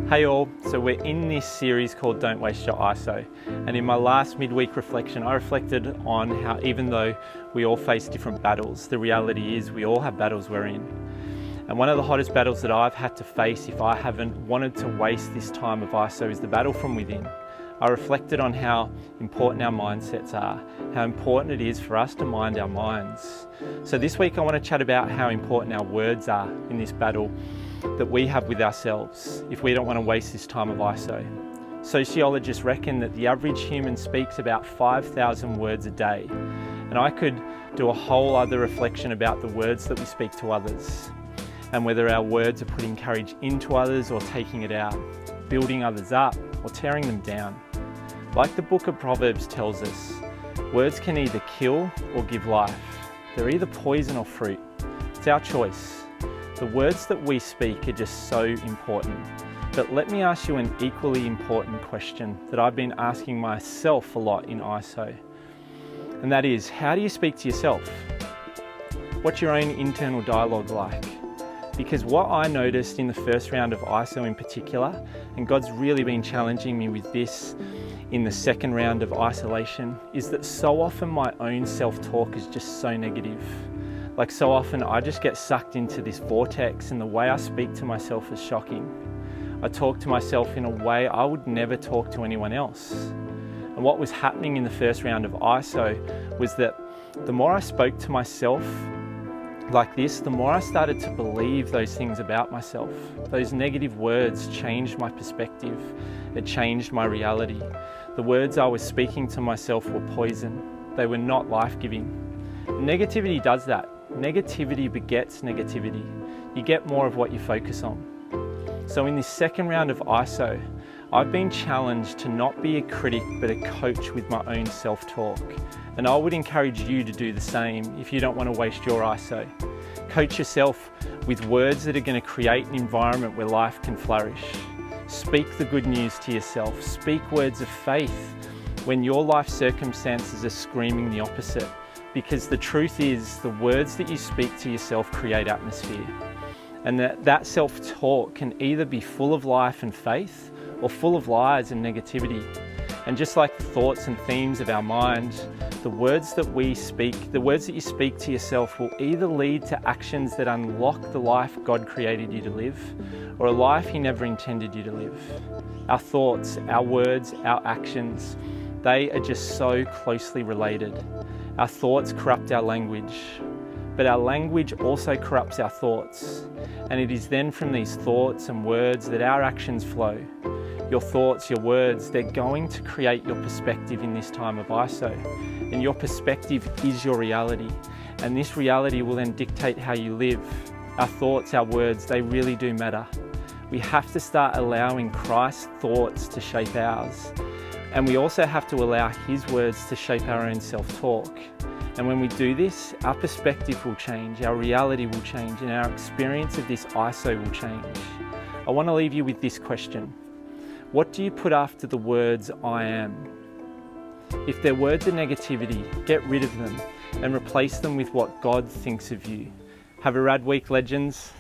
Hey all, so we're in this series called Don't Waste Your ISO, and in my last midweek reflection I reflected on how even though we all face different battles, the reality is we all have battles we're in. And one of the hottest battles that I've had to face if I haven't wanted to waste this time of ISO is the battle from within. I reflected on how important our mindsets are, how important it is for us to mind our minds. So this week I want to chat about how important our words are in this battle that we have with ourselves if we don't want to waste this time of ISO. Sociologists reckon that the average human speaks about 5,000 words a day, and I could do a whole other reflection about the words that we speak to others and whether our words are putting courage into others or taking it out, building others up or tearing them down. Like the book of Proverbs tells us, words can either kill or give life. They're either poison or fruit. It's our choice. The words that we speak are just so important. But let me ask you an equally important question that I've been asking myself a lot in ISO. And that is, how do you speak to yourself? What's your own internal dialogue like? Because what I noticed in the first round of ISO in particular, and God's really been challenging me with this in the second round of isolation, is that so often my own self-talk is just so negative. Like so often I just get sucked into this vortex, and the way I speak to myself is shocking. I talk to myself in a way I would never talk to anyone else. And what was happening in the first round of ISO was that the more I spoke to myself like this, the more I started to believe those things about myself. Those negative words changed my perspective. It changed my reality. The words I was speaking to myself were poison. They were not life-giving. Negativity does that. Negativity begets negativity. You get more of what you focus on. So in this second round of ISO, I've been challenged to not be a critic but a coach with my own self-talk. And I would encourage you to do the same if you don't want to waste your ISO. Coach yourself with words that are going to create an environment where life can flourish. Speak the good news to yourself. Speak words of faith when your life circumstances are screaming the opposite. Because the truth is, the words that you speak to yourself create atmosphere. And that self-talk can either be full of life and faith or full of lies and negativity. And just like the thoughts and themes of our mind, the words that we speak, the words that you speak to yourself will either lead to actions that unlock the life God created you to live, or a life He never intended you to live. Our thoughts, our words, our actions, they are just so closely related. Our thoughts corrupt our language, but our language also corrupts our thoughts. And it is then from these thoughts and words that our actions flow. Your thoughts, your words, they're going to create your perspective in this time of ISO. And your perspective is your reality. And this reality will then dictate how you live. Our thoughts, our words, they really do matter. We have to start allowing Christ's thoughts to shape ours. And we also have to allow His words to shape our own self-talk. And when we do this, our perspective will change, our reality will change, and our experience of this ISO will change. I want to leave you with this question. What do you put after the words I am? If they're words of negativity, get rid of them and replace them with what God thinks of you. Have a rad week, legends.